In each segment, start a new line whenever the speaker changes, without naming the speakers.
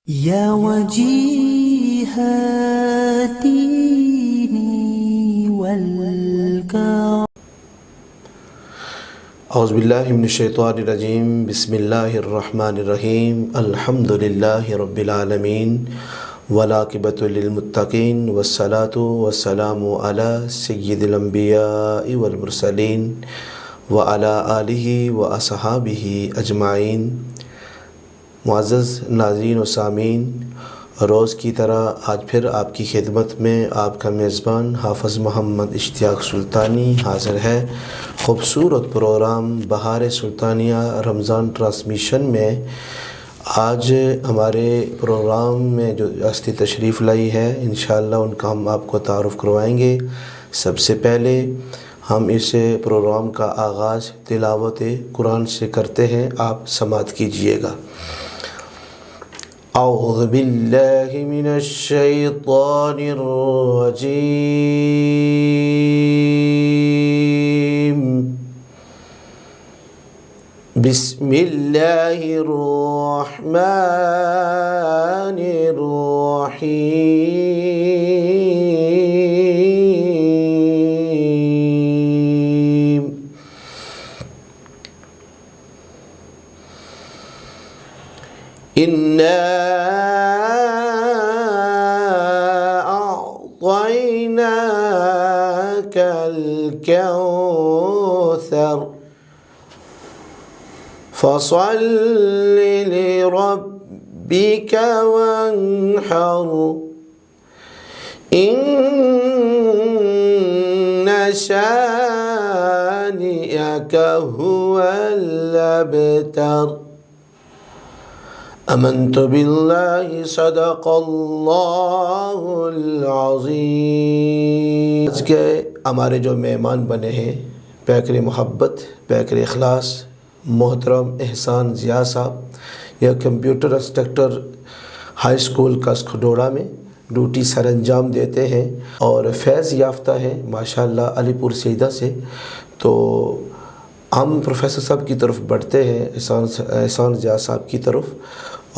يا وجيه الدين والكرم.
اعوذ باللہ من الشیطان الرجیم. بسم اللہ الرحمن الرحیم. الحمد للہ رب العالمین والعاقبۃ للمتقین والصلاۃ والسلام علی سید الانبیاء والمرسلین وعلی آلہ واصحابہ اجمعین. معزز ناظرین و سامعین، روز کی طرح آج پھر آپ کی خدمت میں آپ کا میزبان حافظ محمد اشتیاق سلطانی حاضر ہے. خوبصورت پروگرام بہار سلطانیہ رمضان ٹرانسمیشن میں آج ہمارے پروگرام میں جو ہستی تشریف لائی ہے، انشاءاللہ ان کا ہم آپ کو تعارف کروائیں گے. سب سے پہلے ہم اس پروگرام کا آغاز تلاوت قرآن سے کرتے ہیں، آپ سماعت کیجئے گا. اعوذ باللہ من الشیطان الرجیم. بسم اللہ الرحمن الرحیم. اِنَّا أعطيناك الكوثر فصل لربك وانحر إن شانئك هو الأبتر. آمنت باللہ صدق اللہ العظیم. آج کے ہمارے جو مہمان بنے ہیں، پیکر محبت، پیکر اخلاص، محترم احسان ضیاء صاحب، یہ کمپیوٹر انسٹرکٹر ہائی اسکول کسکھڈوڑا میں ڈیوٹی سر انجام دیتے ہیں اور فیض یافتہ ہیں ماشاءاللہ علی پور سیدہ سے. تو ہم پروفیسر صاحب کی طرف بڑھتے ہیں، احسان ضیاء صاحب کی طرف،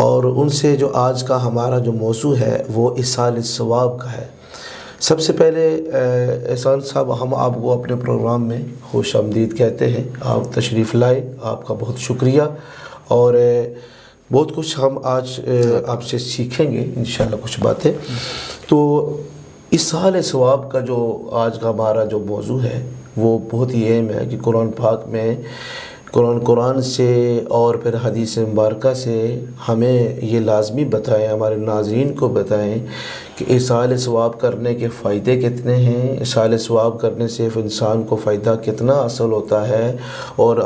اور ان سے جو آج کا ہمارا جو موضوع ہے وہ ایصال ثواب کا ہے. سب سے پہلے احسان صاحب، ہم آپ کو اپنے پروگرام میں خوش آمدید کہتے ہیں. آپ تشریف لائے، آپ کا بہت شکریہ، اور بہت کچھ ہم آج آپ سے سیکھیں گے انشاءاللہ کچھ باتیں. تو ایصال ثواب کا جو آج کا ہمارا جو موضوع ہے وہ بہت ہی اہم ہے کہ قرآن پاک میں قرآن سے اور پھر حدیث مبارکہ سے ہمیں یہ لازمی بتائیں، ہمارے ناظرین کو بتائیں کہ ایصال ثواب کرنے کے فائدے کتنے ہیں، ایصال ثواب کرنے سے انسان کو فائدہ کتنا حاصل ہوتا ہے، اور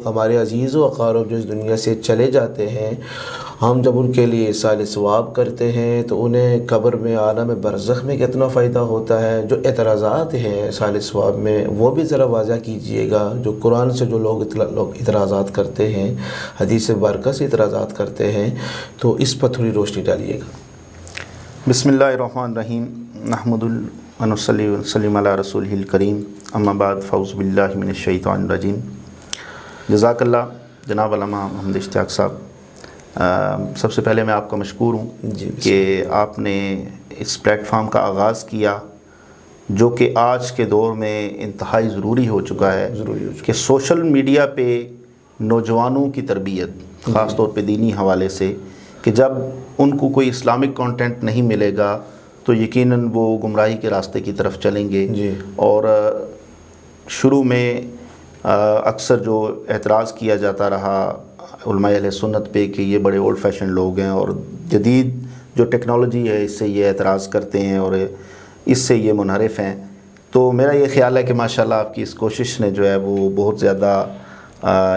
ہمارے عزیز و اقارب جو اس دنیا سے چلے جاتے ہیں، ہم جب ان کے لیے ایصال ثواب کرتے ہیں تو انہیں قبر میں عالم برزخ میں کتنا فائدہ ہوتا ہے. جو اعتراضات ہیں ایصال ثواب میں وہ بھی ذرا واضح کیجئے گا. جو قرآن سے جو لوگ اعتراضات کرتے ہیں، حدیث مبارکہ سے اعتراضات کرتے ہیں، تو اس پر تھوڑی روشنی ڈالیے گا.
بسم اللہ الرحمن الرحیم. نحمد و نصلی و نسلم علی رسولہ الکریم. اما بعد فاعوذ باللہ من الشیطان الرجیم. جزاک اللہ جناب علامہ محمد اشتیاق صاحب. سب سے پہلے میں آپ کا مشکور ہوں کہ آپ نے اس پلیٹ فارم کا آغاز کیا جو کہ آج کے دور میں انتہائی ضروری ہو چکا ہے کہ سوشل میڈیا پہ نوجوانوں کی تربیت، خاص طور پہ دینی حوالے سے، کہ جب ان کو کوئی اسلامک کانٹینٹ نہیں ملے گا تو یقیناً وہ گمراہی کے راستے کی طرف چلیں گے. اور شروع میں اکثر جو اعتراض کیا جاتا رہا علماء اہل سنت پہ کہ یہ بڑے اولڈ فیشن لوگ ہیں اور جدید جو ٹیکنالوجی ہے اس سے یہ اعتراض کرتے ہیں اور اس سے یہ منحرف ہیں. تو میرا یہ خیال ہے کہ ماشاءاللہ آپ کی اس کوشش نے جو ہے وہ بہت زیادہ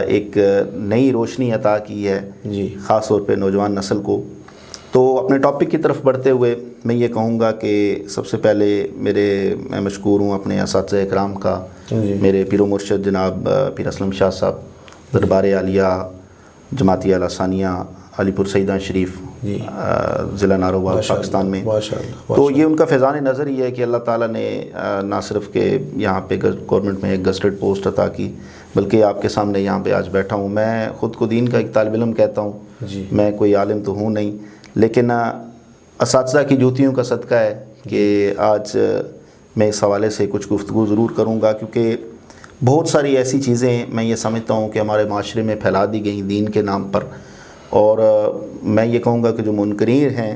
ایک نئی روشنی عطا کی ہے، خاص طور پہ نوجوان نسل کو. تو اپنے ٹاپک کی طرف بڑھتے ہوئے میں یہ کہوں گا کہ سب سے پہلے میں مشکور ہوں اپنے اساتذہ اکرام کا، میرے پیر و مرشد جناب پیر اسلم شاہ صاحب، دربار عالیہ جماعت اعلیٰ ثانیہ علی پور سیدہ شریف ضلع ناروال پاکستان میں. تو یہ ان کا فیضان نظر ہی ہے کہ اللہ تعالیٰ نے نہ صرف کہ یہاں پہ گورنمنٹ میں ایک گزٹڈ پوسٹ عطا کی، بلکہ آپ کے سامنے یہاں پہ آج بیٹھا ہوں. میں خود کو دین کا ایک طالب علم کہتا ہوں، میں کوئی عالم تو ہوں نہیں، لیکن اساتذہ کی جوتیوں کا صدقہ ہے کہ آج میں اس حوالے سے کچھ گفتگو ضرور کروں گا، کیونکہ بہت ساری ایسی چیزیں میں یہ سمجھتا ہوں کہ ہمارے معاشرے میں پھیلا دی گئیں دین کے نام پر، اور میں یہ کہوں گا کہ جو منکرین ہیں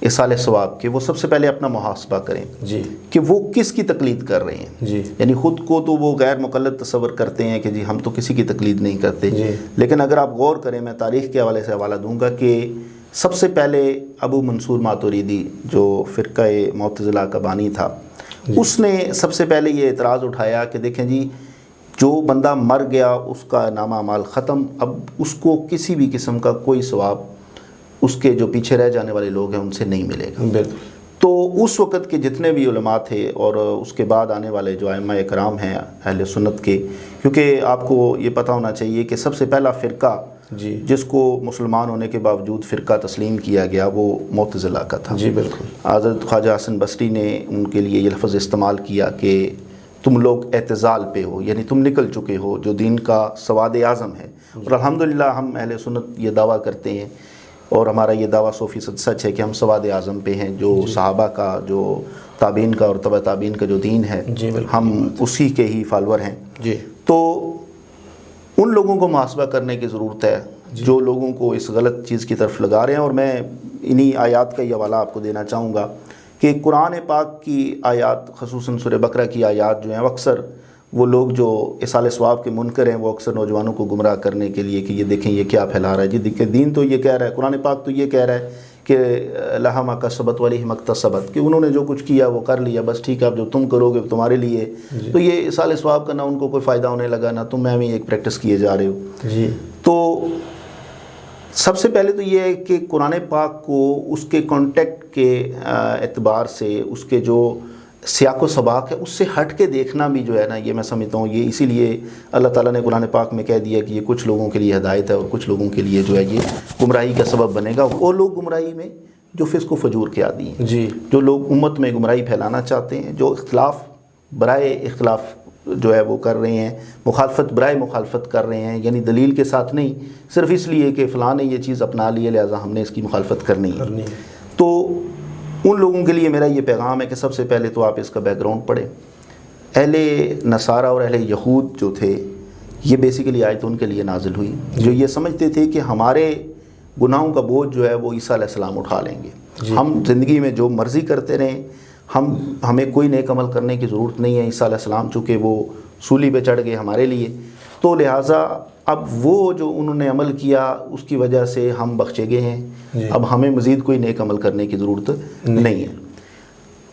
اصالِ ثواب کے، وہ سب سے پہلے اپنا محاسبہ کریں کہ وہ کس کی تقلید کر رہے ہیں. یعنی خود کو تو وہ غیر مقلد تصور کرتے ہیں کہ جی ہم تو کسی کی تقلید نہیں کرتے، لیکن اگر آپ غور کریں، میں تاریخ کے حوالے سے حوالہ دوں گا کہ سب سے پہلے ابو منصور ماتوریدی جو فرقہ معتزلہ کا بانی تھا، اس نے سب سے پہلے یہ اعتراض اٹھایا کہ دیکھیں جی جو بندہ مر گیا اس کا نامہ اعمال ختم، اب اس کو کسی بھی قسم کا کوئی ثواب اس کے جو پیچھے رہ جانے والے لوگ ہیں ان سے نہیں ملے گا. تو اس وقت کے جتنے بھی علماء تھے اور اس کے بعد آنے والے جو ائمہ کرام ہیں اہل سنت کے، کیونکہ آپ کو یہ پتہ ہونا چاہیے کہ سب سے پہلا فرقہ جس کو مسلمان ہونے کے باوجود فرقہ تسلیم کیا گیا وہ معتزلہ کا تھا.
بالکل.
حضرت خواجہ حسن بصری نے ان کے لیے یہ لفظ استعمال کیا کہ تم لوگ اعتزال پہ ہو، یعنی تم نکل چکے ہو جو دین کا سواد اعظم ہے. اور الحمدللہ ہم اہل سنت یہ دعویٰ کرتے ہیں، اور ہمارا یہ دعویٰ 100% سچ ہے کہ ہم سواد اعظم پہ ہیں، جو صحابہ کا، جو تابعین کا اور تبع تابعین کا جو دین ہے ہم اسی کے ہی فالور ہیں. تو ان لوگوں کو محاسبہ کرنے کی ضرورت ہے جو لوگوں کو اس غلط چیز کی طرف لگا رہے ہیں. اور میں انہی آیات کا یہ حوالہ آپ کو دینا چاہوں گا کہ قرآن پاک کی آیات، خصوصاً سورہ بقرہ کی آیات جو ہیں، اکثر وہ لوگ جو اصالِ ثواب کے منکر ہیں وہ اکثر نوجوانوں کو گمراہ کرنے کے لیے کہ یہ دیکھیں یہ کیا پھیلا رہا ہے. جی دیکھیں دین تو یہ کہہ رہا ہے، قرآن پاک تو یہ کہہ رہا ہے کہ لہا ما کسبت وعلیہا مکتسبت، کہ انہوں نے جو کچھ کیا وہ کر لیا، بس ٹھیک ہے اب جو تم کرو گے تمہارے لیے. تو یہ اصالِ ثواب کا نہ ان کو کوئی فائدہ ہونے لگا، نہ تم میں بھی ایک پریکٹس کیے جا رہے ہو. تو سب سے پہلے تو یہ ہے کہ قرآن پاک کو اس کے کانٹیکٹ کے اعتبار سے، اس کے جو سیاق و سباق ہے اس سے ہٹ کے دیکھنا بھی جو ہے نا، یہ میں سمجھتا ہوں یہ اسی لیے اللہ تعالیٰ نے قرآن پاک میں کہہ دیا کہ یہ کچھ لوگوں کے لیے ہدایت ہے اور کچھ لوگوں کے لیے جو ہے یہ گمراہی کا سبب بنے گا. وہ لوگ گمراہی میں جو فسق و فجور کے عادی ہیں، جو لوگ امت میں گمراہی پھیلانا چاہتے ہیں، جو اختلاف برائے اختلاف جو ہے وہ کر رہے ہیں، مخالفت برائے مخالفت کر رہے ہیں، یعنی دلیل کے ساتھ نہیں، صرف اس لیے کہ فلاں نے یہ چیز اپنا لی ہے لہٰذا ہم نے اس کی مخالفت کرنی ہے. تو ان لوگوں کے لیے میرا یہ پیغام ہے کہ سب سے پہلے تو آپ اس کا بیک گراؤنڈ پڑھیں. اہل نصارہ اور اہل یہود جو تھے، یہ بیسیکلی آیت ان کے لیے نازل ہوئی جو یہ سمجھتے تھے کہ ہمارے گناہوں کا بوجھ جو ہے وہ عیسیٰ علیہ السلام اٹھا لیں گے. ہم زندگی میں جو مرضی کرتے رہیں، ہمیں کوئی نیک عمل کرنے کی ضرورت نہیں ہے. عیسیٰ علیہ السلام چونکہ وہ سولی پہ چڑھ گئے ہمارے لیے، تو لہٰذا اب وہ جو انہوں نے عمل کیا اس کی وجہ سے ہم بخشے گئے ہیں، اب ہمیں مزید کوئی نیک عمل کرنے کی ضرورت نہیں ہے.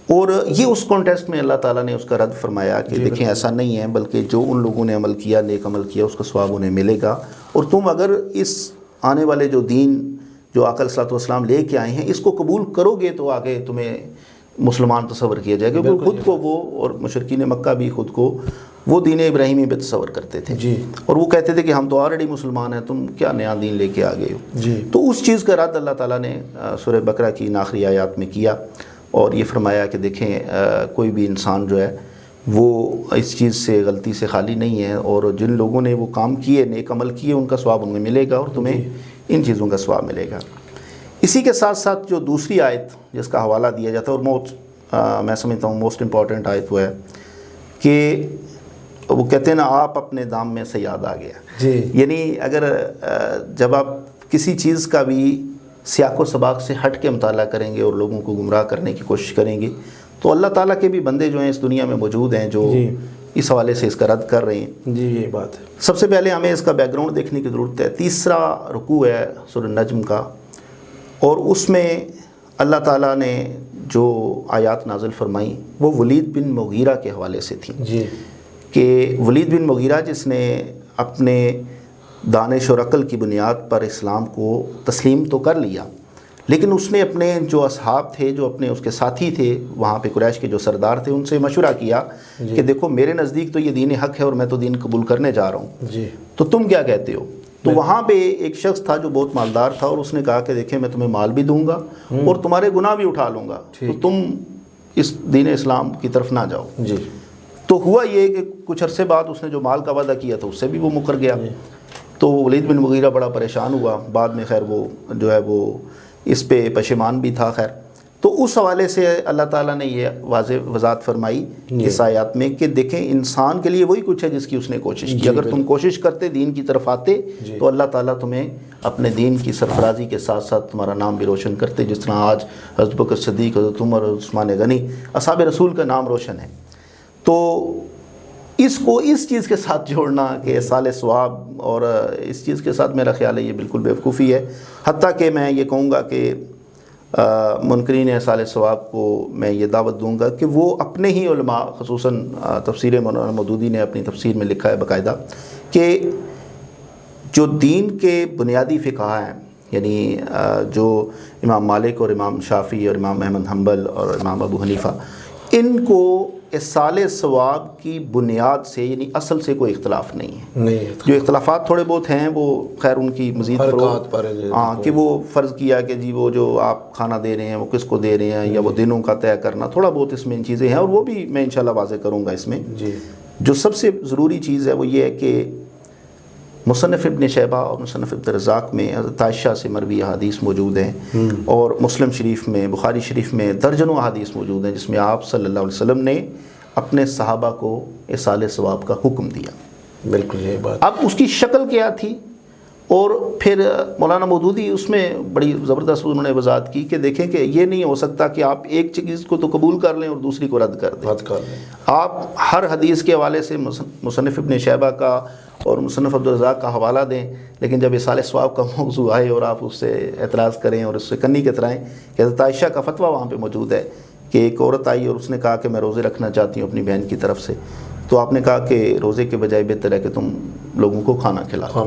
اور یہ اس کانٹیکسٹ میں اللہ تعالیٰ نے اس کا رد فرمایا کہ دیکھیں ایسا نہیں ہے، بلکہ جو ان لوگوں نے عمل کیا، نیک عمل کیا، اس کا ثواب انہیں ملے گا. اور تم اگر اس آنے والے جو دین جو آقا علیہ الصلوۃ والسلام لے کے آئے ہیں اس کو قبول کرو گے تو آگے تمہیں مسلمان تصور کیا جائے گا. خود کو وہ اور مشرکین مکہ بھی خود کو وہ دین ابراہیمی پہ تصور کرتے تھے، اور وہ کہتے تھے کہ ہم تو آلریڈی مسلمان ہیں، تم کیا نیا دین لے کے آ گئے ہو. تو اس چیز کا رد اللہ تعالیٰ نے سورہ بقرہ کی آخری آیات میں کیا اور یہ فرمایا کہ دیکھیں کوئی بھی انسان جو ہے وہ اس چیز سے غلطی سے خالی نہیں ہے، اور جن لوگوں نے وہ کام کیے، نیک عمل کیے، ان کا ثواب ان میں ملے گا اور تمہیں ان چیزوں کا ثواب ملے گا. اسی کے ساتھ ساتھ جو دوسری آیت جس کا حوالہ دیا جاتا ہے اور میں سمجھتا ہوں موسٹ امپورٹنٹ آیت وہ ہے کہ وہ کہتے ہیں نا آپ اپنے دام میں صیاد آ گیا. یعنی اگر جب آپ کسی چیز کا بھی سیاق و سباق سے ہٹ کے مطالعہ کریں گے اور لوگوں کو گمراہ کرنے کی کوشش کریں گے تو اللہ تعالیٰ کے بھی بندے جو ہیں اس دنیا میں موجود ہیں جو اس حوالے سے اس کا رد کر رہے ہیں.
یہ بات ہے.
سب سے پہلے ہمیں اس کا بیک گراؤنڈ دیکھنے کی ضرورت ہے. تیسرا رکوع ہے سورہ نجم کا، اور اس میں اللہ تعالیٰ نے جو آیات نازل فرمائیں وہ ولید بن مغیرہ کے حوالے سے تھیں کہ ولید بن مغیرہ جس نے اپنے دانش اور عقل کی بنیاد پر اسلام کو تسلیم تو کر لیا، لیکن اس نے اپنے جو اصحاب تھے، جو اپنے اس کے ساتھی تھے وہاں پہ قریش کے جو سردار تھے، ان سے مشورہ کیا کہ دیکھو میرے نزدیک تو یہ دین حق ہے اور میں تو دین قبول کرنے جا رہا ہوں، تو تم کیا کہتے ہو؟ تو وہاں پہ ایک شخص تھا جو بہت مالدار تھا اور اس نے کہا کہ دیکھیں میں تمہیں مال بھی دوں گا اور تمہارے گناہ بھی اٹھا لوں گا، تو تم اس دین اسلام کی طرف نہ جاؤ. تو ہوا یہ کہ کچھ عرصے بعد اس نے جو مال کا وعدہ کیا تھا اس سے بھی وہ مکر گیا. تو ولید بن مغیرہ بڑا پریشان ہوا. بعد میں خیر وہ جو ہے وہ اس پہ پشیمان بھی تھا. خیر تو اس حوالے سے اللہ تعالیٰ نے یہ وضاحت فرمائی اس آیات میں کہ دیکھیں انسان کے لیے وہی کچھ ہے جس کی اس نے کوشش کی. اگر تم کوشش کرتے دین کی طرف آتے تو اللہ تعالیٰ تمہیں اپنے دین کی سرفرازی کے ساتھ ساتھ تمہارا نام بھی روشن کرتے. جس طرح آج حضرت بکر صدیق، حضرت عمر اور عثمان غنی اصحاب رسول کا نام روشن ہے. تو اس کو اس چیز کے ساتھ جوڑنا کہ اصال ثواب اور اس چیز کے ساتھ میرا خیال ہے یہ بالکل بیوقوفی ہے. حتیٰ کہ میں یہ کہوں گا کہ منکرین اصال ثواب کو میں یہ دعوت دوں گا کہ وہ اپنے ہی علماء، خصوصاً تفسیر مولانا مودودی نے اپنی تفسیر میں لکھا ہے باقاعدہ کہ جو دین کے بنیادی فقہ ہیں، یعنی جو امام مالک اور امام شافعی اور امام احمد حنبل اور امام ابو حنیفہ، ان کو اصال ثواب کی بنیاد سے یعنی اصل سے کوئی اختلاف نہیں ہے. جو اختلافات تھوڑے بہت ہیں وہ خیر ان کی مزید کہ وہ فرض کیا کہ جی وہ جو آپ کھانا دے رہے ہیں وہ کس کو دے رہے ہیں، یا وہ دنوں کا طے کرنا، تھوڑا بہت اس میں ان چیزیں ہیں، اور وہ بھی میں انشاءاللہ واضح کروں گا اس میں. جو سب سے ضروری چیز ہے وہ یہ ہے کہ مصنف ابن شیبہ اور مصنف عبد الرزاق میں حضرت عائشہ سے مروی احادیث موجود ہیں، اور مسلم شریف میں، بخاری شریف میں درجنوں احادیث موجود ہیں جس میں آپ صلی اللہ علیہ وسلم نے اپنے صحابہ کو اصال ثواب کا حکم دیا.
بالکل یہ بات.
اب اس کی شکل کیا تھی، اور پھر مولانا مودودی اس میں بڑی زبردست انہوں نے وضاحت کی کہ دیکھیں کہ یہ نہیں ہو سکتا کہ آپ ایک چیز کو تو قبول کر لیں اور دوسری کو رد کر دیں. آپ ہر حدیث کے حوالے سے مصنف ابن شیبہ کا اور مصنف عبد الرزاق کا حوالہ دیں، لیکن جب اصال ثواب کا موضوع آئے اور آپ اس سے اعتراض کریں اور اس سے کنی کترائیں، کہ حضرت عائشہ کا فتویٰ وہاں پہ موجود ہے کہ ایک عورت آئی اور اس نے کہا کہ میں روزے رکھنا چاہتی ہوں اپنی بہن کی طرف سے، تو آپ نے کہا کہ روزے کے بجائے بہتر ہے کہ تم لوگوں کو کھانا کھلاؤ.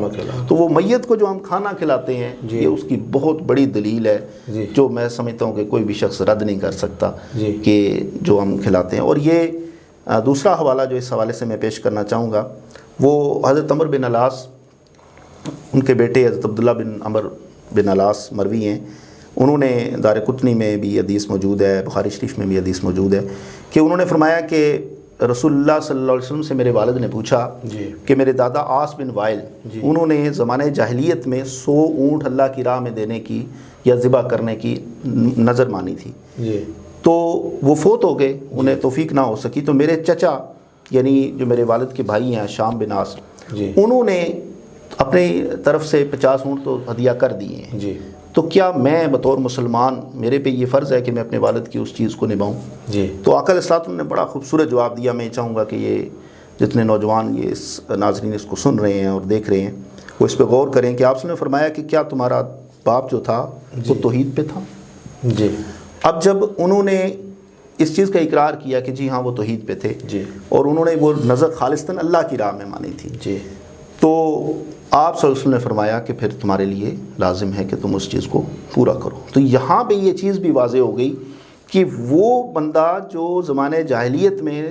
تو وہ میت کو جو ہم کھانا کھلاتے ہیں یہ اس کی بہت بڑی دلیل ہے جو میں سمجھتا ہوں کہ کوئی بھی شخص رد نہیں کر سکتا کہ جو ہم کھلاتے ہیں. اور یہ دوسرا حوالہ جو اس حوالے سے میں پیش کرنا چاہوں گا وہ حضرت عمر بن العاص، ان کے بیٹے حضرت عبداللہ بن عمر بن العاص مروی ہیں، انہوں نے دارقطنی میں بھی حدیث موجود ہے، بخاری شریف میں بھی حدیث موجود ہے کہ انہوں نے فرمایا کہ رسول اللہ صلی اللہ علیہ وسلم سے میرے والد نے پوچھا کہ میرے دادا عاص بن وائل انہوں نے زمانہ جاہلیت میں 100 اونٹ اللہ کی راہ میں دینے کی یا ذبح کرنے کی نظر مانی تھی، تو وہ فوت ہو گئے، انہیں توفیق نہ ہو سکی، تو میرے چچا یعنی جو میرے والد کے بھائی ہیں شام بن عاص، انہوں نے اپنی طرف سے 50 اونٹ تو ہدیہ کر دیے ہیں. تو کیا میں بطور مسلمان میرے پہ یہ فرض ہے کہ میں اپنے والد کی اس چیز کو نبھاؤں؟ تو آقا علیہ الصلوۃ نے بڑا خوبصورت جواب دیا. میں چاہوں گا کہ یہ جتنے نوجوان یہ ناظرین اس کو سن رہے ہیں اور دیکھ رہے ہیں وہ اس پہ غور کریں کہ آپ نے فرمایا کہ کیا تمہارا باپ جو تھا وہ توحید پہ تھا؟ اب جب انہوں نے اس چیز کا اقرار کیا کہ جی ہاں وہ توحید پہ تھے اور انہوں نے وہ نظر خالصتاً اللہ کی راہ میں مانی تھی، تو آپ صلی اللہ علیہ وسلم نے فرمایا کہ پھر تمہارے لیے لازم ہے کہ تم اس چیز کو پورا کرو. تو یہاں پہ یہ چیز بھی واضح ہو گئی کہ وہ بندہ جو زمانے جاہلیت میں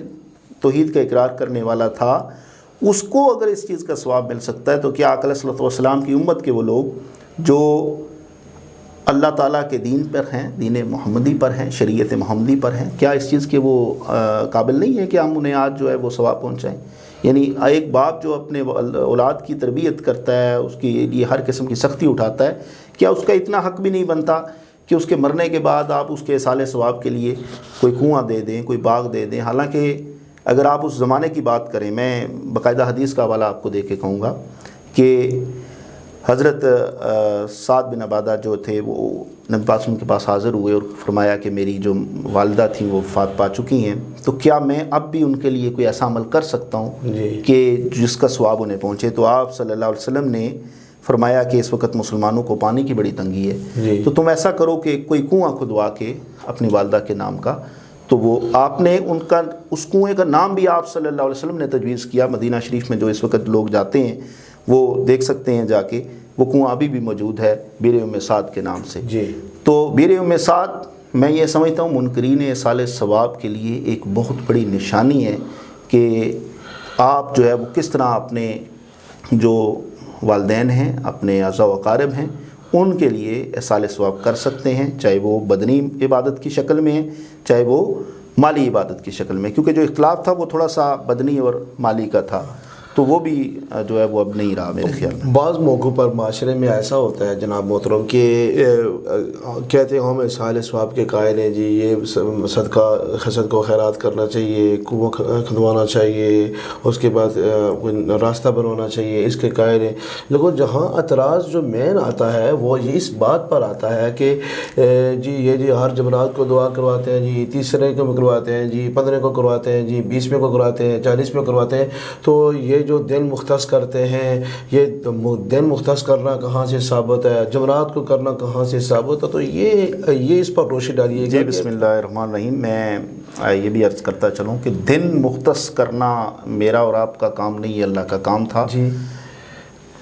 توحید کا اقرار کرنے والا تھا اس کو اگر اس چیز کا ثواب مل سکتا ہے تو کیا آقا علیہ السلام کی امت کے وہ لوگ جو اللہ تعالیٰ کے دین پر ہیں، دین محمدی پر ہیں، شریعت محمدی پر ہیں، کیا اس چیز کے وہ قابل نہیں ہے کہ ہم انہیں آج جو ہے وہ ثواب پہنچائیں؟ یعنی ایک باپ جو اپنے اولاد کی تربیت کرتا ہے، اس کے لیے ہر قسم کی سختی اٹھاتا ہے، کیا اس کا اتنا حق بھی نہیں بنتا کہ اس کے مرنے کے بعد آپ اس کے اصال ثواب کے لیے کوئی کنواں دے دیں، کوئی باغ دے دیں؟ حالانکہ اگر آپ اس زمانے کی بات کریں، میں باقاعدہ حدیث کا حوالہ آپ کو دے کے کہوں گا کہ حضرت سعد بن عبادہ جو تھے وہ نبی پاک کے پاس حاضر ہوئے اور فرمایا کہ میری جو والدہ تھیں وہ وفات پا چکی ہیں، تو کیا میں اب بھی ان کے لیے کوئی ایسا عمل کر سکتا ہوں کہ جس کا ثواب انہیں پہنچے؟ تو آپ صلی اللہ علیہ وسلم نے فرمایا کہ اس وقت مسلمانوں کو پانی کی بڑی تنگی ہے، تو تم ایسا کرو کہ کوئی کنواں کھدوا کے اپنی والدہ کے نام کا، تو وہ آپ نے ان کا اس کنویں کا نام بھی آپ صلی اللہ علیہ وسلم نے تجویز کیا. مدینہ شریف میں جو اس وقت لوگ جاتے ہیں وہ دیکھ سکتے ہیں جا کے، وہ کنواں ابھی بھی موجود ہے بیر ام سعد کے نام سے. تو بیر ام سعد میں یہ سمجھتا ہوں منکرین اصال ثواب کے لیے ایک بہت بڑی نشانی ہے کہ آپ جو ہے وہ کس طرح اپنے جو والدین ہیں، اپنے اعزاء و اقارب ہیں، ان کے لیے اصال ثواب کر سکتے ہیں، چاہے وہ بدنی عبادت کی شکل میں ہے، چاہے وہ مالی عبادت کی شکل میں. کیونکہ جو اختلاف تھا وہ تھوڑا سا بدنی اور مالی کا تھا. تو تو وہ بھی جو ہے وہ اب نہیں رہا میرے خیال میں۔
بعض موقعوں پر معاشرے میں ایسا ہوتا ہے جناب محترم کہ کہتے ہیں ہم اصحال ثواب کے قائل ہیں جی، یہ صدقہ حسد کو خیرات کرنا چاہیے، کنواں کھدوانا چاہیے، اس کے بعد راستہ بنوانا چاہیے، اس کے قائل ہیں۔ لیکن جہاں اعتراض جو مین آتا ہے وہ یہ اس بات پر آتا ہے کہ جی یہ جی ہر جمعرات کو دعا کرواتے ہیں جی، تیسرے کو کرواتے ہیں جی، 15 کو کرواتے ہیں جی، 20 کو کرواتے ہیں، 40 میں کرواتے ہیں، تو یہ جو دن مختص کرتے ہیں، یہ دن مختص کرنا کہاں سے ثابت ہے، جمعرات کو کرنا کہاں سے ثابت ہے؟ تو یہ اس پر روشنی ڈالیے گا۔
جی بسم اللہ الرحمن الرحیم۔ میں یہ بھی عرض کرتا چلوں کہ دن مختص کرنا میرا اور آپ کا کام نہیں، یہ اللہ کا کام تھا۔
جی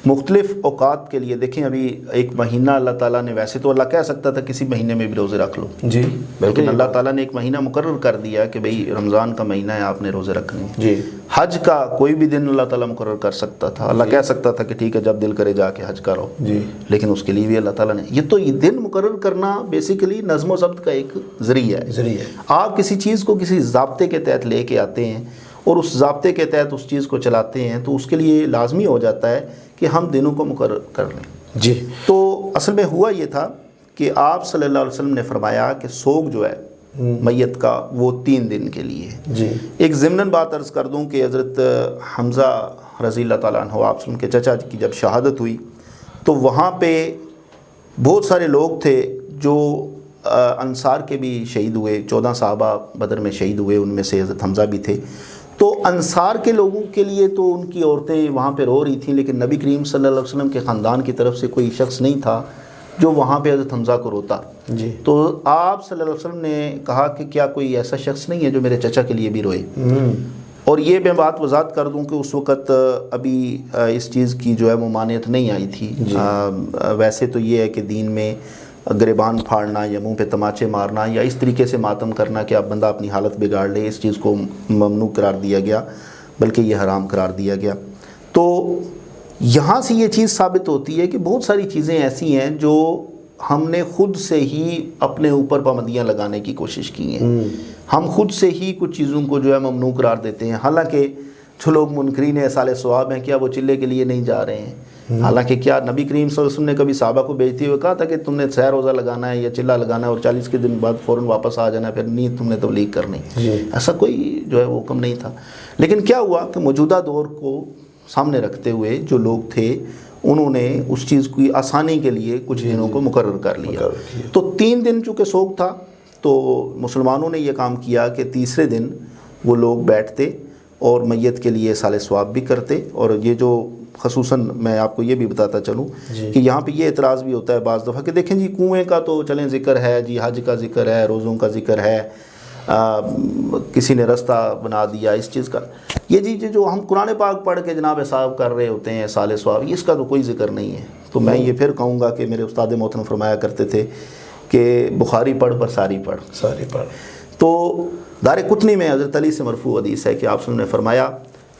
مختلف اوقات کے لیے دیکھیں، ابھی ایک مہینہ اللہ تعالیٰ نے، ویسے تو اللہ کہہ سکتا تھا کسی مہینے میں بھی روزے رکھ لو،
جی،
لیکن اللہ تعالیٰ نے ایک مہینہ مقرر کر دیا کہ بھئی رمضان کا مہینہ ہے، آپ نے روزے رکھنے ہیں۔
جی،
حج کا کوئی بھی دن اللہ تعالیٰ مقرر کر سکتا تھا، اللہ کہہ سکتا تھا کہ ٹھیک ہے جب دل کرے جا کے حج کرو،
جی،
لیکن اس کے لیے بھی اللہ تعالیٰ نے یہ دن مقرر کرنا بیسیکلی نظم و ضبط کا ایک ذریعہ ہے۔ آپ کسی چیز کو کسی ضابطے کے تحت لے کے آتے ہیں اور اس ضابطے کے تحت اس چیز کو چلاتے ہیں، تو اس کے لیے لازمی ہو جاتا ہے کہ ہم دنوں کو مقرر کر لیں۔
جی،
تو اصل میں ہوا یہ تھا کہ آپ صلی اللہ علیہ وسلم نے فرمایا کہ سوگ جو ہے میت کا وہ 3 دن کے لیے ہے۔
جی،
ایک ضمناً بات عرض کر دوں کہ حضرت حمزہ رضی اللہ تعالیٰ عنہ، آپ کے چچا کی جب شہادت ہوئی تو وہاں پہ بہت سارے لوگ تھے جو انصار کے بھی شہید ہوئے، 14 صحابہ بدر میں شہید ہوئے، ان میں سے حضرت حمزہ بھی تھے۔ تو انصار کے لوگوں کے لیے تو ان کی عورتیں وہاں پہ رو رہی تھیں، لیکن نبی کریم صلی اللہ علیہ وسلم کے خاندان کی طرف سے کوئی شخص نہیں تھا جو وہاں پہ حضرت حمزہ کو روتا۔
جی،
تو آپ صلی اللہ علیہ وسلم نے کہا کہ کیا کوئی ایسا شخص نہیں ہے جو میرے چچا کے لیے بھی روئے؟ اور یہ میں بات وضاحت کر دوں کہ اس وقت ابھی اس چیز کی جو ہے ممانعت نہیں آئی تھی۔ ویسے تو یہ ہے کہ دین میں گریبان پھاڑنا یا منہ پہ تماچے مارنا یا اس طریقے سے ماتم کرنا کہ اب بندہ اپنی حالت بگاڑ لے، اس چیز کو ممنوع قرار دیا گیا، بلکہ یہ حرام قرار دیا گیا۔ تو یہاں سے یہ چیز ثابت ہوتی ہے کہ بہت ساری چیزیں ایسی ہیں جو ہم نے خود سے ہی اپنے اوپر پابندیاں لگانے کی کوشش کی ہیں۔ ہم خود سے ہی کچھ چیزوں کو جو ہے ممنوع قرار دیتے ہیں، حالانکہ جو لوگ منکرین اصحال ثواب ہیں، کیا وہ چلے کے لیے نہیں جا رہے ہیں؟ حالانکہ کیا نبی کریم صلی اللہ علیہ وسلم نے کبھی صحابہ کو بھیجتے ہوئے کہا تھا کہ تم نے سہ روزہ لگانا ہے یا چلہ لگانا ہے اور 40 کے دن بعد فوراً واپس آ جانا ہے، پھر نہیں تم نے تبلیغ کرنی؟ ایسا کوئی جو ہے وہ حکم نہیں تھا۔ لیکن کیا ہوا کہ موجودہ دور کو سامنے رکھتے ہوئے جو لوگ تھے انہوں نے اس چیز کی آسانی کے لیے کچھ دنوں کو مقرر کر لیا۔ تو 3 دن چونکہ سوگ تھا تو مسلمانوں نے یہ کام کیا کہ تیسرے دن وہ لوگ بیٹھتے اور میت کے لیے اصحال ثواب بھی کرتے۔ اور یہ جو خصوصاً میں آپ کو یہ بھی بتاتا چلوں کہ یہاں پہ یہ اعتراض بھی ہوتا ہے بعض دفعہ کہ دیکھیں جی کنویں کا تو چلیں ذکر ہے جی، حج کا ذکر ہے، روزوں کا ذکر ہے، کسی نے رستہ بنا دیا اس چیز کا، یہ جی جو ہم قرآن پاک پڑھ کے جناب حساب کر رہے ہوتے ہیں اصحال ثواب، اس کا تو کوئی ذکر نہیں ہے۔ تو میں یہ پھر کہوں گا کہ میرے استاد محترم فرمایا کرتے تھے کہ بخاری پڑھ پر ساری پڑھ۔ تو دار قطنی میں حضرت علی سے مرفوع حدیث ہے کہ آپ نے فرمایا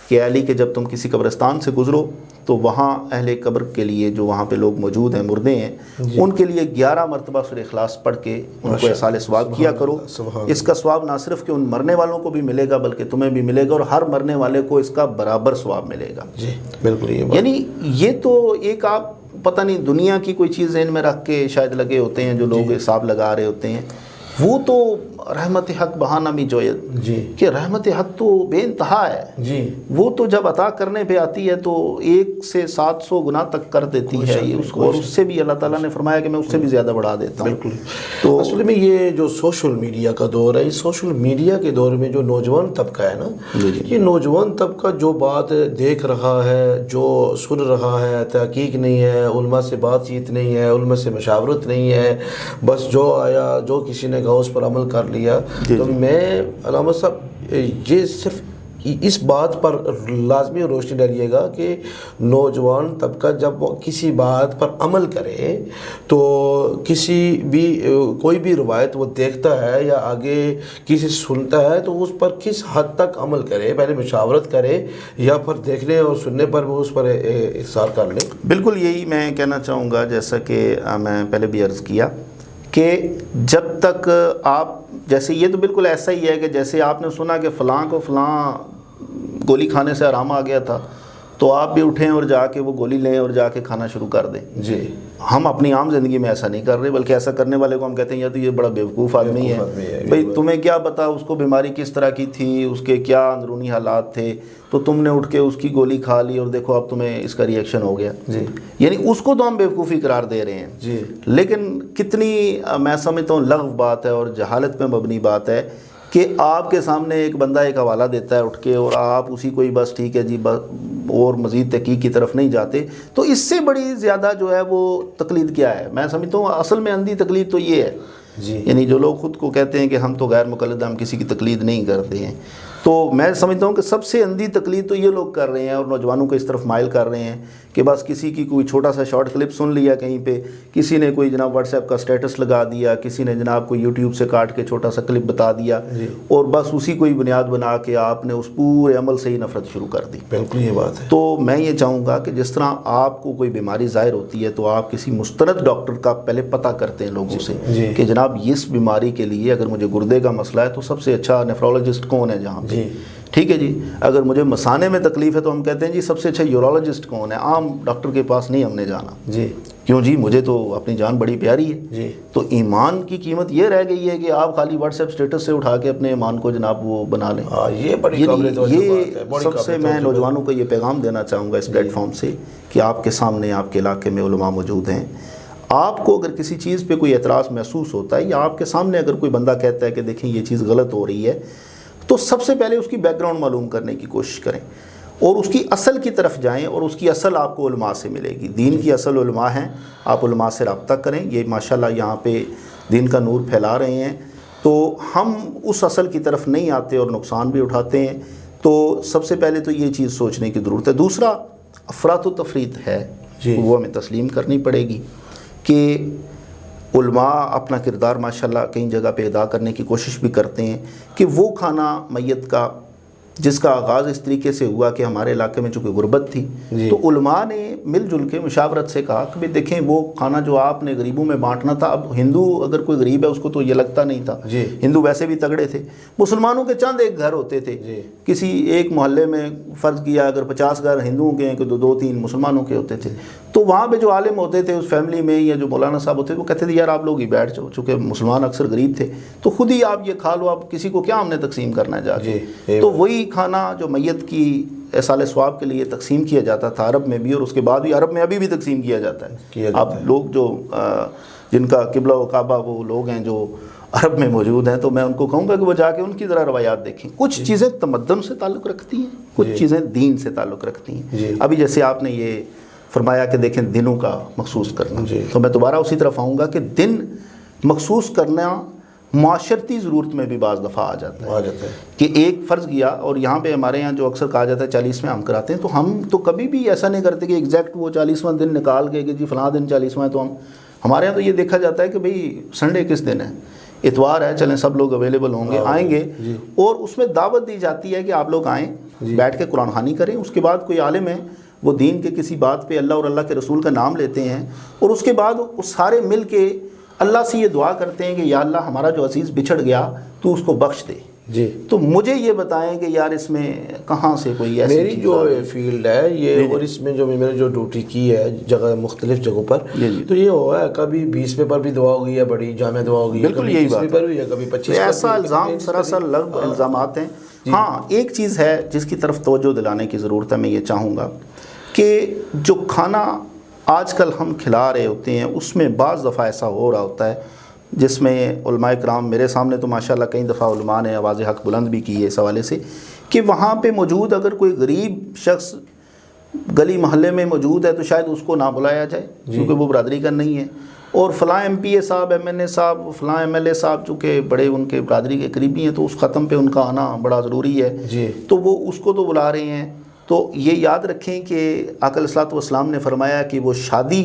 کہ علی کہ جب تم کسی قبرستان سے گزرو تو وہاں اہل قبر کے لیے جو وہاں پہ لوگ موجود ہیں، مردے ہیں، ان کے لیے 11 مرتبہ سورہ اخلاص پڑھ کے ان کو اصحال ثواب کیا کرو۔ اس کا ثواب نہ صرف کہ ان مرنے والوں کو بھی ملے گا بلکہ تمہیں بھی ملے گا، اور ہر مرنے والے کو اس کا برابر ثواب ملے گا۔
جی بالکل،
یعنی یہ تو ایک آپ پتہ نہیں دنیا کی کوئی چیز ذہن میں رکھ کے شاید لگے ہوتے ہیں جو لوگ حساب لگا رہے ہوتے ہیں، وہ تو رحمت حق بہانہ بھی جو ہے کہ رحمت حق تو بے انتہا ہے، وہ تو جب عطا کرنے پہ آتی ہے تو 1 سے 700 گنا تک کر دیتی ہے اس کو، اور اس سے بھی اللہ تعالیٰ نے فرمایا کہ میں اس سے بھی زیادہ بڑھا دیتا ہوں۔
بالکل۔
تو
اصل میں یہ جو سوشل میڈیا کا دور ہے، اس سوشل میڈیا کے دور میں جو نوجوان طبقہ ہے نا، یہ نوجوان طبقہ جو بات دیکھ رہا ہے، جو سن رہا ہے، تحقیق نہیں ہے، علماء سے بات چیت نہیں ہے، علماء سے مشاورت نہیں ہے، بس جو آیا جو کسی نے کہا اس پر عمل کر لیا۔ تو میں علامہ صاحب یہ صرف اس بات پر لازمی روشنی ڈالیے گا کہ نوجوان طبقہ جب وہ کسی بات پر عمل کرے تو کسی بھی کوئی بھی روایت وہ دیکھتا ہے یا آگے کسی سنتا ہے تو اس پر کس حد تک عمل کرے، پہلے مشاورت کرے یا پھر دیکھنے اور سننے پر وہ اس پر احسار کر لے۔
بالکل یہی میں کہنا چاہوں گا، جیسا کہ میں پہلے بھی عرض کیا کہ جب تک آپ جیسے یہ تو بالکل ایسا ہی ہے کہ جیسے آپ نے سنا کہ فلاں کو فلاں گولی کھانے سے آرام آ گیا تھا، تو آپ بھی اٹھیں اور جا کے وہ گولی لیں اور جا کے کھانا شروع کر دیں.
جی
ہم اپنی عام زندگی میں ایسا نہیں کر رہے، بلکہ ایسا کرنے والے کو ہم کہتے ہیں یا تو یہ بڑا بیوقوف آدمی ہے. بھئی تمہیں کیا پتا اس کو بیماری کس طرح کی تھی، اس کے کیا اندرونی حالات تھے، تو تم نے اٹھ کے اس کی گولی کھا لی اور دیکھو اب تمہیں اس کا ری ایکشن ہو گیا.
جی
یعنی اس کو تو ہم بیوقوفی قرار دے رہے ہیں.
جی
لیکن کتنی میں سمجھتا ہوں لغو بات ہے اور جہالت پہ مبنی بات ہے کہ آپ کے سامنے ایک بندہ ایک حوالہ دیتا ہے اٹھ کے اور آپ اسی کو ہی بس ٹھیک ہے جی اور مزید تحقیق کی طرف نہیں جاتے. تو اس سے بڑی زیادہ جو ہے وہ تقلید کیا ہے؟ میں سمجھتا ہوں اصل میں اندھی تقلید تو یہ ہے.
جی
یعنی جو لوگ خود کو کہتے ہیں کہ ہم تو غیر مقلد، ہم کسی کی تقلید نہیں کرتے ہیں، تو میں سمجھتا ہوں کہ سب سے اندھی تقلید تو یہ لوگ کر رہے ہیں اور نوجوانوں کو اس طرف مائل کر رہے ہیں کہ بس کسی کی کوئی چھوٹا سا شارٹ کلپ سن لیا کہیں پہ، کسی نے کوئی جناب واٹس ایپ کا سٹیٹس لگا دیا، کسی نے جناب کوئی یوٹیوب سے کاٹ کے چھوٹا سا کلپ بتا دیا، اور بس اسی کو ہی بنیاد بنا کے آپ نے اس پورے عمل سے ہی نفرت شروع کر دی.
بالکل یہ بات ہے.
تو میں یہ چاہوں گا کہ جس طرح آپ کو کوئی بیماری ظاہر ہوتی ہے تو آپ کسی مستند ڈاکٹر کا پہلے پتہ کرتے ہیں لوگوں سے کہ جناب اس بیماری کے لیے اگر مجھے گردے کا مسئلہ ہے تو سب سے اچھا نیفرولوجسٹ کون ہے جہاں پہ، ٹھیک ہے جی. اگر مجھے مثانے میں تکلیف ہے تو ہم کہتے ہیں جی سب سے اچھا یورولوجسٹ کون ہے، عام ڈاکٹر کے پاس نہیں ہم نے جانا.
جی
کیوں جی؟ مجھے تو اپنی جان بڑی پیاری ہے.
جی
تو ایمان کی قیمت یہ رہ گئی ہے کہ آپ خالی واٹس ایپ سٹیٹس سے اٹھا کے اپنے ایمان کو جناب وہ بنا لیں.
یہ بڑی قابل توجہ بات ہے.
یہ سب سے میں نوجوانوں کو یہ پیغام دینا چاہوں گا اس پلیٹ فارم سے کہ آپ کے سامنے آپ کے علاقے میں علماء موجود ہیں. آپ کو اگر کسی چیز پہ کوئی اعتراض محسوس ہوتا ہے یا آپ کے سامنے اگر کوئی بندہ کہتا ہے کہ دیکھیں یہ چیز غلط ہو رہی ہے، تو سب سے پہلے اس کی بیک گراؤنڈ معلوم کرنے کی کوشش کریں اور اس کی اصل کی طرف جائیں، اور اس کی اصل آپ کو علماء سے ملے گی. دین کی اصل علماء ہیں، آپ علماء سے رابطہ کریں. یہ ماشاءاللہ یہاں پہ دین کا نور پھیلا رہے ہیں. تو ہم اس اصل کی طرف نہیں آتے اور نقصان بھی اٹھاتے ہیں. تو سب سے پہلے تو یہ چیز سوچنے کی ضرورت ہے. دوسرا افراط و تفریط ہے، وہ ہمیں تسلیم کرنی پڑے گی کہ علماء اپنا کردار ماشاءاللہ کئی جگہ پہ ادا کرنے کی کوشش بھی کرتے ہیں کہ وہ کھانا میت کا جس کا آغاز اس طریقے سے ہوا کہ ہمارے علاقے میں چونکہ غربت تھی تو علماء نے مل جل کے مشاورت سے کہا کہ دیکھیں وہ کھانا جو آپ نے غریبوں میں بانٹنا تھا، اب ہندو اگر کوئی غریب ہے اس کو تو یہ لگتا نہیں تھا، ہندو ویسے بھی تگڑے تھے، مسلمانوں کے چند ایک گھر ہوتے تھے، کسی ایک محلے میں فرض کیا اگر 50 گھر ہندوؤں کے ہیں کہ 2-3 مسلمانوں کے ہوتے تھے، تو وہاں پہ جو عالم ہوتے تھے اس فیملی میں یا جو مولانا صاحب ہوتے تھے وہ کہتے تھے یار آپ لوگ ہی بیٹھ جاؤ، چونکہ مسلمان اکثر غریب تھے تو خود ہی آپ یہ کھا لو، آپ کسی کو کیا ہم نے تقسیم کرنا ہے جا کے. تو وہی کھانا جو میت کی احصال ثواب کے لیے تقسیم کیا جاتا تھا عرب میں بھی، اور اس کے بعد بھی عرب میں ابھی بھی تقسیم کیا جاتا ہے. اب لوگ جو جن کا قبلہ و کعبہ وہ لوگ ہیں جو عرب میں موجود ہیں، تو میں ان کو کہوں گا کہ وہ جا کے ان کی ذرا روایات دیکھیں. کچھ چیزیں تمدن سے تعلق رکھتی ہیں، کچھ چیزیں دین سے تعلق رکھتی ہیں. ابھی جیسے آپ نے یہ فرمایا کہ دیکھیں دنوں کا مخصوص کرنا، تو میں دوبارہ اسی طرف آؤں گا کہ دن مخصوص کرنا معاشرتی ضرورت میں بھی بعض دفعہ آ جاتا ہے کہ ایک فرض کیا، اور یہاں پہ ہمارے یہاں جو اکثر کہا جاتا ہے 40ویں ہم کراتے ہیں، تو ہم تو کبھی بھی ایسا نہیں کرتے کہ ایگزیکٹ وہ 40واں دن نکال کے کہ جی فلاں دن 40واں ہے. تو ہمارے یہاں تو یہ دیکھا جاتا ہے کہ بھئی سنڈے کس دن ہے، اتوار ہے، چلیں سب لوگ اویلیبل ہوں گے، آئیں گے، اور اس میں دعوت دی جاتی ہے کہ آپ لوگ آئیں، بیٹھ کے قرآن خوانی کریں. اس کے بعد کوئی عالم ہے وہ دین کے کسی بات پہ اللہ اور اللہ کے رسول کا نام لیتے ہیں، اور اس کے بعد وہ سارے مل کے اللہ سے یہ دعا کرتے ہیں کہ یا اللہ ہمارا جو عزیز بچھڑ گیا تو اس کو بخش دے. تو مجھے یہ بتائیں کہ یار اس میں کہاں سے کوئی ایسی
میری جو فیلڈ ہے یہ، اور اس میں جو میں نے جو ڈیوٹی کی ہے جگہ مختلف جگہوں پر، تو یہ ہوا ہے کبھی 20 پر بھی دعا ہوگی ہے، بڑی جامع دعا ہوگی،
بالکل یہی بات
پر بھی ہے، کبھی 25
ایسا الزام سراسر لغو الزامات ہیں. ہاں ایک چیز ہے جس کی طرف توجہ دلانے کی ضرورت ہے، میں یہ چاہوں گا کہ جو کھانا آج کل ہم کھلا رہے ہوتے ہیں اس میں بعض دفعہ ایسا ہو رہا ہوتا ہے جس میں علماء کرام میرے سامنے تو ماشاءاللہ کئی دفعہ علماء نے آواز حق بلند بھی کی ہے اس حوالے سے کہ وہاں پہ موجود اگر کوئی غریب شخص گلی محلے میں موجود ہے تو شاید اس کو نہ بلایا جائے کیونکہ وہ برادری کا نہیں ہے، اور فلاں ایم پی اے صاحب، ایم این اے صاحب، فلاں ایم ایل اے صاحب چونکہ بڑے ان کے برادری کے قریبی ہیں تو اس ختم پہ ان کا آنا بڑا ضروری ہے، تو وہ اس کو تو بلا رہے ہیں. تو یہ یاد رکھیں کہ آقا علیہ الصلوۃ والسلام نے فرمایا کہ وہ شادی،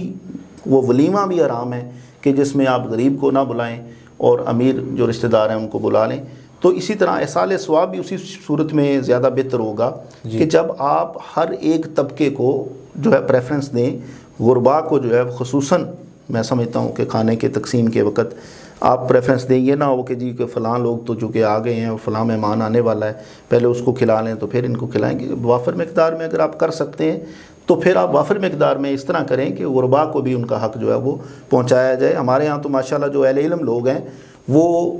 وہ ولیمہ بھی حرام ہے کہ جس میں آپ غریب کو نہ بلائیں اور امیر جو رشتہ دار ہیں ان کو بلا لیں. تو اسی طرح احصال ثواب بھی اسی صورت میں زیادہ بہتر ہوگا کہ جب آپ ہر ایک طبقے کو جو ہے پریفرنس دیں، غربا کو جو ہے خصوصاً میں سمجھتا ہوں کہ کھانے کے تقسیم کے وقت آپ پریفرنس دیں، یہ نہ ہو کہ جی کہ فلاں لوگ تو چونکہ آ گئے ہیں اور فلاں مہمان آنے والا ہے، پہلے اس کو کھلا لیں تو پھر ان کو کھلائیں گے۔ وافر مقدار میں اگر آپ کر سکتے ہیں تو پھر آپ وافر مقدار میں اس طرح کریں کہ غربا کو بھی ان کا حق جو ہے وہ پہنچایا جائے۔ ہمارے ہاں تو ماشاءاللہ جو اہل علم لوگ ہیں وہ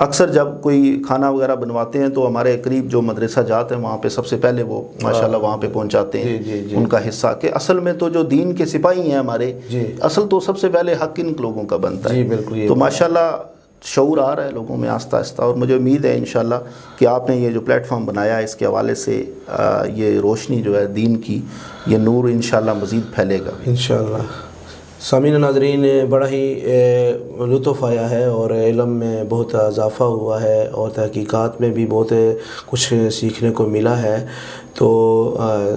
اکثر جب کوئی کھانا وغیرہ بنواتے ہیں تو ہمارے قریب جو مدرسہ جات ہیں وہاں پہ سب سے پہلے وہ ماشاءاللہ وہاں پہ پہنچاتے ہیں ان کا حصہ، کہ اصل میں تو جو دین کے سپاہی ہیں ہمارے، اصل تو سب سے پہلے حق ان لوگوں کا بنتا ہے۔ تو ماشاءاللہ شعور آ رہا ہے لوگوں میں آہستہ آہستہ، اور مجھے امید ہے انشاءاللہ کہ آپ نے یہ جو پلیٹ فارم بنایا اس کے حوالے سے یہ روشنی جو ہے دین کی، یہ نور انشاءاللہ مزید پھیلے گا انشاءاللہ۔
سامعین ناظرین، بڑا ہی لطف آیا ہے اور علم میں بہت اضافہ ہوا ہے اور تحقیقات میں بھی بہت کچھ سیکھنے کو ملا ہے۔ تو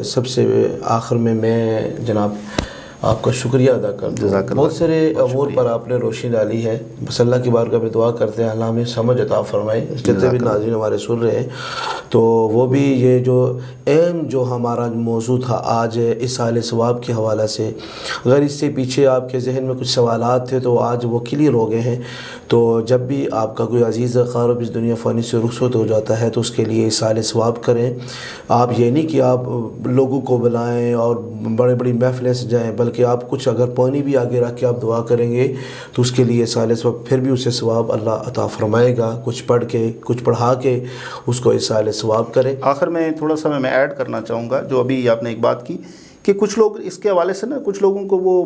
سب سے آخر میں جناب آپ کا شکریہ ادا کرتا ہوں، بہت سارے امور پر آپ نے روشنی ڈالی ہے۔ بس اللہ کی بارگاہ میں دعا کرتے ہیں اللہ ہمیں سمجھ عطا فرمائے، جتنے بھی ناظرین ہمارے سن رہے ہیں تو وہ بھی یہ جو اہم جو ہمارا موضوع تھا آج ایصال ثواب کے حوالے سے، اگر اس سے پیچھے آپ کے ذہن میں کچھ سوالات تھے تو آج وہ کلیئر ہو گئے ہیں۔ تو جب بھی آپ کا کوئی عزیز اقارب اس دنیا فانی سے رخصت ہو جاتا ہے تو اس کے لیے ایصال ثواب کریں۔ آپ یہ نہیں کہ آپ لوگوں کو بلائیں اور بڑے بڑی محفلیں سے جائیں، بلکہ آپ کچھ اگر پانی بھی آگے رکھ کے آپ دعا کریں گے تو اس کے لیے ایصال ثواب، پھر بھی اسے ثواب اللہ عطا فرمائے گا۔ کچھ پڑھ کے کچھ پڑھا کے اس کو ایصال ثواب کریں۔
آخر میں تھوڑا سا میں ایڈ کرنا چاہوں گا، جو ابھی آپ نے ایک بات کی کہ کچھ لوگ اس کے حوالے سے نا، کچھ لوگوں کو وہ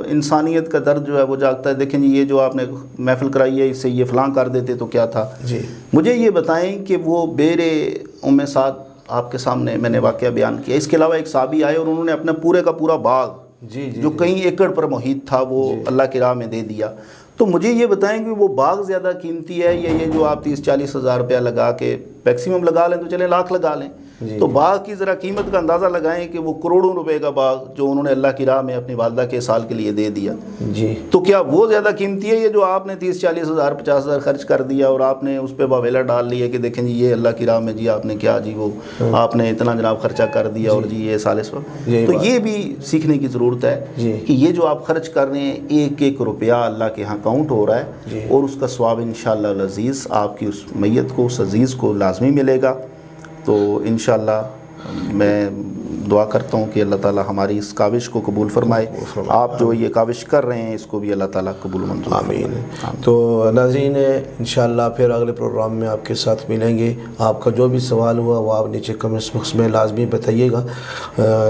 انسانیت کا درد جو ہے وہ جاگتا ہے، دیکھیں جی یہ جو آپ نے محفل کرائی ہے اس سے یہ فلاں کر دیتے تو کیا تھا۔
جی
مجھے یہ بتائیں کہ وہ بیر ام سعد آپ کے سامنے میں نے واقعہ بیان کیا، اس کے علاوہ ایک صحابی آئے اور انہوں نے اپنا پورے کا پورا باغ جو کئی ایکڑ پر محیط تھا وہ اللہ کی راہ میں دے دیا۔ تو مجھے یہ بتائیں کہ وہ باغ زیادہ قیمتی ہے یا یہ جو آپ 30-40 ہزار روپیہ لگا کے میکسیمم لگا لیں تو چلیں لاکھ لگا لیں، تو باغ کی ذرا قیمت کا اندازہ لگائیں کہ وہ کروڑوں روپے کا باغ جو انہوں نے اللہ کی راہ میں اپنی والدہ کے سال کے لیے دے دیا،
جی
تو کیا وہ زیادہ قیمتی ہے یہ جو آپ نے 30-40 ہزار 50 ہزار خرچ کر دیا اور آپ نے اس پہ واویلا ڈال لی ہے کہ دیکھیں جی یہ اللہ کی راہ میں جی آپ نے کیا جی وہ آپ نے اتنا جناب خرچہ کر دیا اور جی یہ ثالث وقت۔ تو یہ بھی سیکھنے کی ضرورت ہے کہ یہ جو آپ خرچ کر رہے ہیں ایک ایک روپیہ اللہ کے ہاں کاؤنٹ ہو رہا ہے اور اس کا ثواب انشاءاللہ العزیز آپ کی اس میت کو اس عزیز کو لازمی ملے گا۔ تو انشاءاللہ میں دعا کرتا ہوں کہ اللہ تعالی ہماری اس کاوش کو قبول فرمائے، آپ جو یہ کاوش کر رہے ہیں اس کو بھی اللہ تعالیٰ قبول منظور فرمائے۔
آمین۔ تو ناظرین انشاءاللہ پھر اگلے پروگرام میں آپ کے ساتھ ملیں گے۔ آپ کا جو بھی سوال ہوا وہ آپ نیچے کمنٹس باکس میں لازمی بتائیے گا،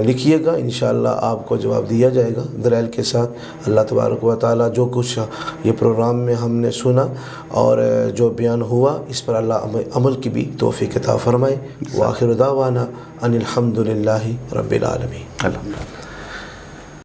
لکھیے گا، انشاءاللہ آپ کو جواب دیا جائے گا دلائل کے ساتھ۔ اللہ تبارک و تعالیٰ جو کچھ یہ پروگرام میں ہم نے سنا اور جو بیان ہوا اس پر اللہ عمل کی بھی توفیق عطا فرمائے۔ وآخر دعوانا ان الحمد للہ رب العالمین۔
الحمدللہ۔